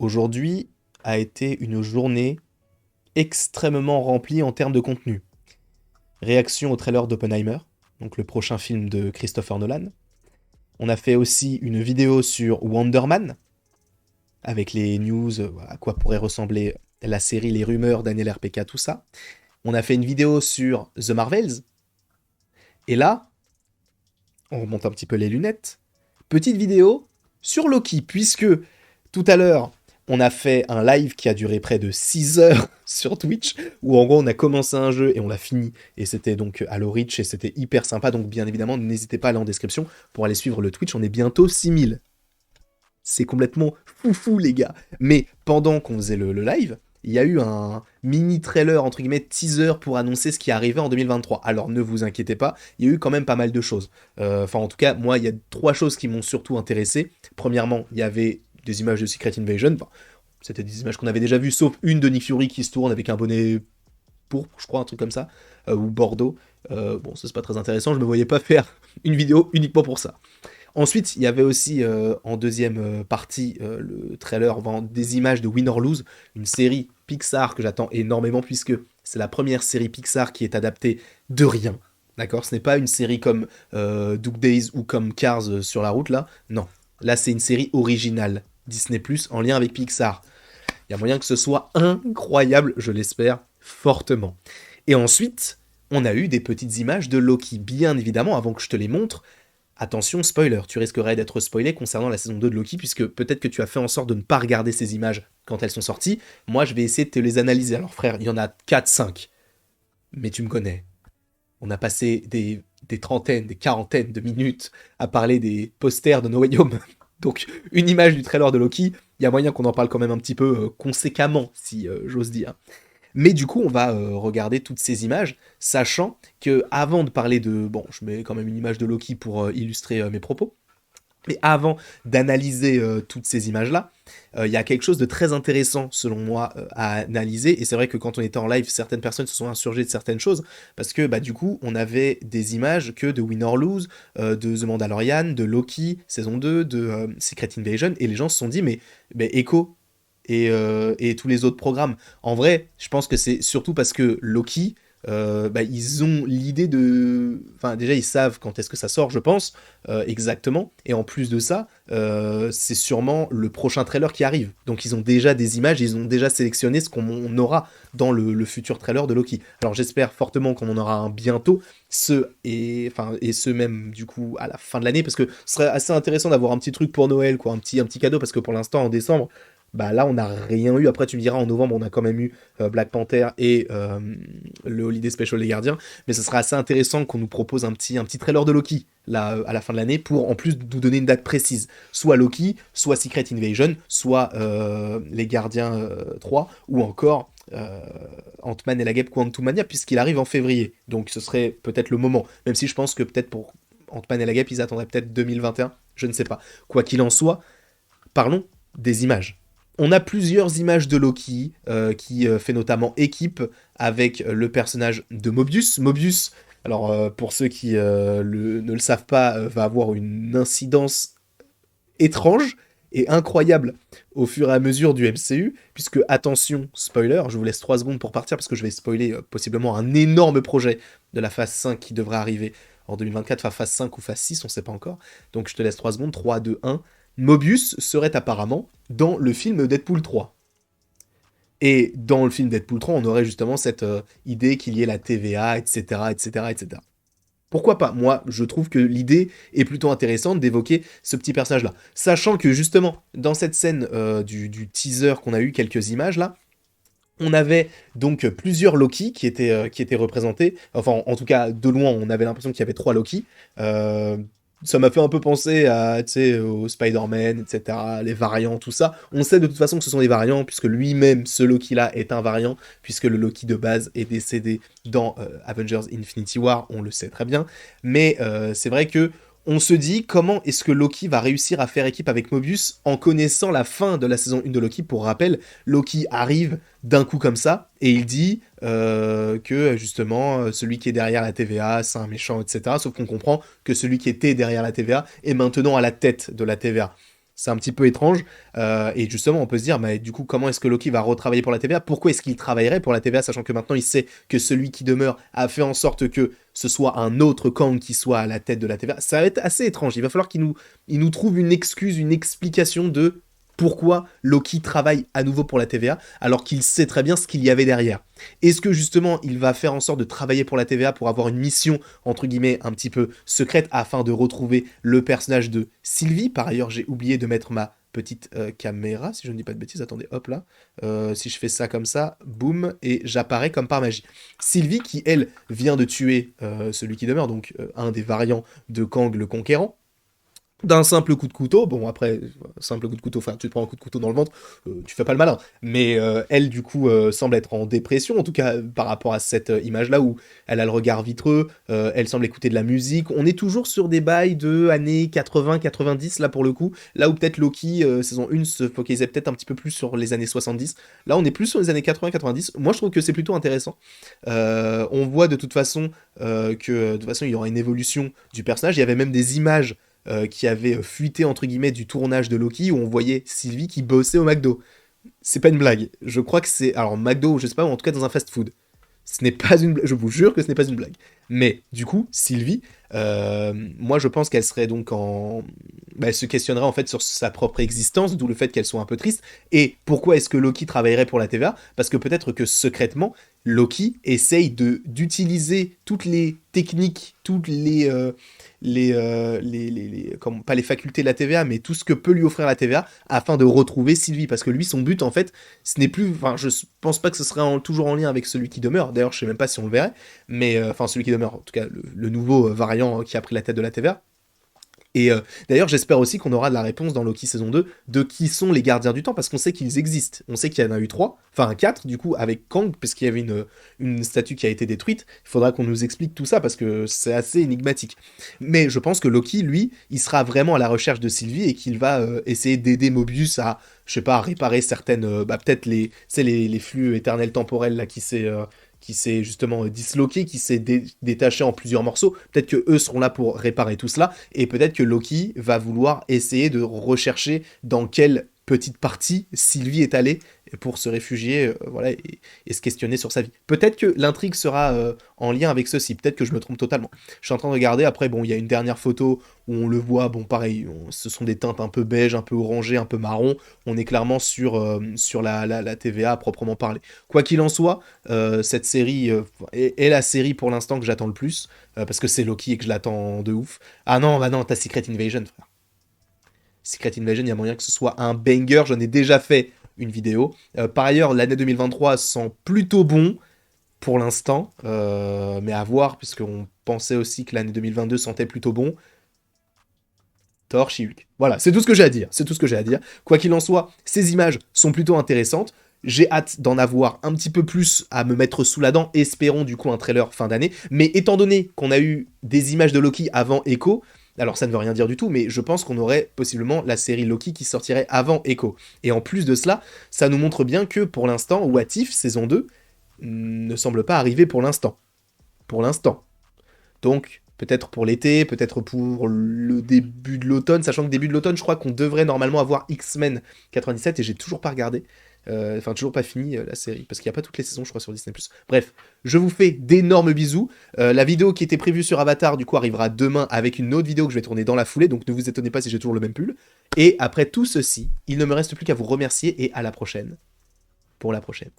Aujourd'hui a été une journée extrêmement remplie en termes de contenu. Réaction au trailer d'Oppenheimer, donc le prochain film de Christopher Nolan. On a fait aussi une vidéo sur Wonder Man, avec les news, à quoi pourrait ressembler la série, les rumeurs, Daniel RPK, tout ça. On a fait une vidéo sur The Marvels. Et là, on remonte un petit peu les lunettes. Petite vidéo sur Loki, puisque tout à l'heure, on a fait un live qui a duré près de 6 heures sur Twitch, où en gros on a commencé un jeu et on l'a fini, et c'était donc Halo Reach, et c'était hyper sympa, donc bien évidemment n'hésitez pas à aller en description pour aller suivre le Twitch, on est bientôt 6000. C'est complètement foufou les gars. Mais pendant qu'on faisait le live, il y a eu un mini trailer, entre guillemets, teaser pour annoncer ce qui arrivait en 2023. Alors ne vous inquiétez pas, il y a eu quand même pas mal de choses. Enfin en tout cas, moi il y a 3 choses qui m'ont surtout intéressé. Premièrement, il y avait des images de Secret Invasion. Enfin, c'était des images qu'on avait déjà vues, sauf une de Nick Fury qui se tourne avec un bonnet pourpre, je crois, un truc comme ça, ou bordeaux. Bon, ça c'est pas très intéressant, je me voyais pas faire une vidéo uniquement pour ça. Ensuite, il y avait aussi en deuxième partie le trailer des images de Win or Lose, une série Pixar que j'attends énormément puisque c'est la première série Pixar qui est adaptée de rien. D'accord. Ce n'est pas une série comme Doug Days ou comme Cars sur la route là. Non. Là, c'est une série originale Disney Plus en lien avec Pixar. Il y a moyen que ce soit incroyable, je l'espère fortement. Et ensuite, on a eu des petites images de Loki, bien évidemment, avant que je te les montre. Attention, spoiler, tu risquerais d'être spoilé concernant la saison 2 de Loki, puisque peut-être que tu as fait en sorte de ne pas regarder ces images quand elles sont sorties. Moi, je vais essayer de te les analyser. Alors frère, il y en a 4-5. Mais tu me connais. On a passé des trentaines, des quarantaines de minutes à parler des posters de No Way Home. Donc, une image du trailer de Loki, il y a moyen qu'on en parle quand même un petit peu conséquemment, si j'ose dire. Mais du coup, on va regarder toutes ces images, sachant que avant de parler de... Bon, je mets quand même une image de Loki pour illustrer mes propos. Mais avant d'analyser toutes ces images-là, il y a quelque chose de très intéressant, selon moi, à analyser. Et c'est vrai que quand on était en live, certaines personnes se sont insurgées de certaines choses, parce que bah, du coup, on avait des images que de Win or Lose, de The Mandalorian, de Loki, saison 2, de Secret Invasion, et les gens se sont dit, mais Echo et tous les autres programmes. En vrai, je pense que c'est surtout parce que Loki, bah, ils ont l'idée de... Enfin, déjà, ils savent quand est-ce que ça sort, je pense, exactement. Et en plus de ça, c'est sûrement le prochain trailer qui arrive. Donc, ils ont déjà des images, ils ont déjà sélectionné ce qu'on aura dans le futur trailer de Loki. Alors, j'espère fortement qu'on en aura un bientôt, et ce même, du coup, à la fin de l'année, parce que ce serait assez intéressant d'avoir un petit truc pour Noël, quoi, un petit cadeau, parce que pour l'instant, en décembre, bah là, on n'a rien eu. Après, tu me diras, en novembre, on a quand même eu Black Panther et le Holiday Special des Gardiens. Mais ce sera assez intéressant qu'on nous propose un petit trailer de Loki, là, à la fin de l'année, pour en plus nous donner une date précise. Soit Loki, soit Secret Invasion, soit les Gardiens 3, ou encore Ant-Man et la Guêpe Quantumania, puisqu'il arrive en février. Donc ce serait peut-être le moment. Même si je pense que peut-être pour Ant-Man et la Guêpe, ils attendraient peut-être 2021. Je ne sais pas. Quoi qu'il en soit, parlons des images. On a plusieurs images de Loki qui fait notamment équipe avec le personnage de Mobius. Mobius, alors pour ceux qui ne le savent pas, va avoir une incidence étrange et incroyable au fur et à mesure du MCU, puisque attention, spoiler, je vous laisse 3 secondes pour partir parce que je vais spoiler possiblement un énorme projet de la phase 5 qui devrait arriver en 2024, enfin phase 5 ou phase 6, on sait pas encore. Donc je te laisse 3 secondes, 3, 2, 1. Mobius serait apparemment dans le film Deadpool 3. Et dans le film Deadpool 3, on aurait justement cette idée qu'il y ait la TVA, etc., etc., etc. Pourquoi pas? Moi, je trouve que l'idée est plutôt intéressante d'évoquer ce petit personnage-là. Sachant que justement, dans cette scène du teaser qu'on a eu, quelques images là, on avait donc plusieurs Loki qui étaient représentés. Enfin, en tout cas, de loin, on avait l'impression qu'il y avait 3 Loki. Euh, Ça m'a fait un peu penser à, tu sais, au Spider-Man, etc., les variants, tout ça. On sait de toute façon que ce sont des variants, puisque lui-même, ce Loki-là, est un variant, puisque le Loki de base est décédé dans Avengers Infinity War, on le sait très bien. Mais c'est vrai que on se dit comment est-ce que Loki va réussir à faire équipe avec Mobius en connaissant la fin de la saison 1 de Loki. Pour rappel, Loki arrive d'un coup comme ça et il dit que justement celui qui est derrière la TVA c'est un méchant, etc. Sauf qu'on comprend que celui qui était derrière la TVA est maintenant à la tête de la TVA. C'est un petit peu étrange. Et justement, on peut se dire, mais du coup, comment est-ce que Loki va retravailler pour la TVA? Pourquoi est-ce qu'il travaillerait pour la TVA, sachant que maintenant il sait que celui qui demeure a fait en sorte que ce soit un autre Kang qui soit à la tête de la TVA? Ça va être assez étrange. Il va falloir il nous trouve une excuse, une explication de pourquoi Loki travaille à nouveau pour la TVA, alors qu'il sait très bien ce qu'il y avait derrière. Est-ce que justement il va faire en sorte de travailler pour la TVA pour avoir une mission, entre guillemets, un petit peu secrète, afin de retrouver le personnage de Sylvie? Par ailleurs, j'ai oublié de mettre ma petite caméra, si je ne dis pas de bêtises, attendez, hop là, si je fais ça comme ça, boum, et j'apparais comme par magie. Sylvie qui, elle, vient de tuer celui qui demeure, donc un des variants de Kang le Conquérant, d'un simple coup de couteau. Bon, après, simple coup de couteau, enfin, tu te prends un coup de couteau dans le ventre, tu fais pas le malin. Mais elle, du coup, semble être en dépression, en tout cas par rapport à cette image-là où elle a le regard vitreux, elle semble écouter de la musique. On est toujours sur des bails de années 80-90, là pour le coup. Là où peut-être Loki, saison 1, se focalisait peut-être un petit peu plus sur les années 70. Là, on est plus sur les années 80-90. Moi, je trouve que c'est plutôt intéressant. On voit de toute façon que de toute façon, il y aura une évolution du personnage. Il y avait même des images qui avait fuité entre guillemets du tournage de Loki où on voyait Sylvie qui bossait au McDo. C'est pas une blague. Je crois que c'est alors McDo, je sais pas, ou en tout cas dans un fast-food. Ce n'est pas une blague. Je vous jure que ce n'est pas une blague. Mais du coup, Sylvie, moi je pense qu'elle serait donc en, elle se questionnerait en fait sur sa propre existence, d'où le fait qu'elle soit un peu triste. Et pourquoi est-ce que Loki travaillerait pour la TVA? Parce que peut-être que secrètement, Loki essaye de d'utiliser toutes les techniques, toutes comme, pas les facultés de la TVA, mais tout ce que peut lui offrir la TVA afin de retrouver Sylvie. Parce que lui, son but, en fait, ce n'est plus. Enfin, je pense pas que ce serait toujours en lien avec celui qui demeure. D'ailleurs, je sais même pas si on le verrait. Mais, enfin, celui qui demeure, en tout cas, le nouveau variant qui a pris la tête de la TVA. Et d'ailleurs, j'espère aussi qu'on aura de la réponse dans Loki saison 2 de qui sont les gardiens du temps, parce qu'on sait qu'ils existent. On sait qu'il y en a eu 3, enfin 4 du coup, avec Kang, parce qu'il y avait une statue qui a été détruite. Il faudra qu'on nous explique tout ça, parce que c'est assez énigmatique. Mais je pense que Loki, lui, il sera vraiment à la recherche de Sylvie et qu'il va essayer d'aider Mobius à, je sais pas, à réparer certaines, peut-être les flux éternels temporels là qui s'est justement disloqué, qui s'est détaché en plusieurs morceaux. Peut-être que eux seront là pour réparer tout cela, et peut-être que Loki va vouloir essayer de rechercher dans quelle petite partie Sylvie est allée pour se réfugier, voilà, et se questionner sur sa vie. Peut-être que l'intrigue sera en lien avec ceci, peut-être que je me trompe totalement. Je suis en train de regarder, après, bon, il y a une dernière photo où on le voit, bon, pareil, ce sont des teintes un peu beige, un peu orangé, un peu marron, on est clairement sur la TVA à proprement parler. Quoi qu'il en soit, cette série est la série pour l'instant que j'attends le plus, parce que c'est Loki et que je l'attends de ouf. Ah non, bah non, t'as Secret Invasion, frère. Secret Invasion, il y a moyen que ce soit un banger, j'en ai déjà fait une vidéo. Par ailleurs, l'année 2023 sent plutôt bon pour l'instant, mais à voir, puisqu'on pensait aussi que l'année 2022 sentait plutôt bon. Thor, She-Hulk. Voilà, c'est tout ce que j'ai à dire. C'est tout ce que j'ai à dire. Quoi qu'il en soit, ces images sont plutôt intéressantes. J'ai hâte d'en avoir un petit peu plus à me mettre sous la dent. Espérons du coup un trailer fin d'année. Mais étant donné qu'on a eu des images de Loki avant Echo, alors ça ne veut rien dire du tout, mais je pense qu'on aurait possiblement la série Loki qui sortirait avant Echo. Et en plus de cela, ça nous montre bien que pour l'instant, What If saison 2 ne semble pas arriver pour l'instant. Pour l'instant. Donc, peut-être pour l'été, peut-être pour le début de l'automne, sachant que début de l'automne, je crois qu'on devrait normalement avoir X-Men 97 et j'ai toujours pas regardé. Enfin, toujours pas fini la série, parce qu'il n'y a pas toutes les saisons, je crois, sur Disney+. Bref, je vous fais d'énormes bisous. La vidéo qui était prévue sur Avatar, du coup, arrivera demain avec une autre vidéo que je vais tourner dans la foulée, donc ne vous étonnez pas si j'ai toujours le même pull. Et après tout ceci, il ne me reste plus qu'à vous remercier et à la prochaine pour la prochaine.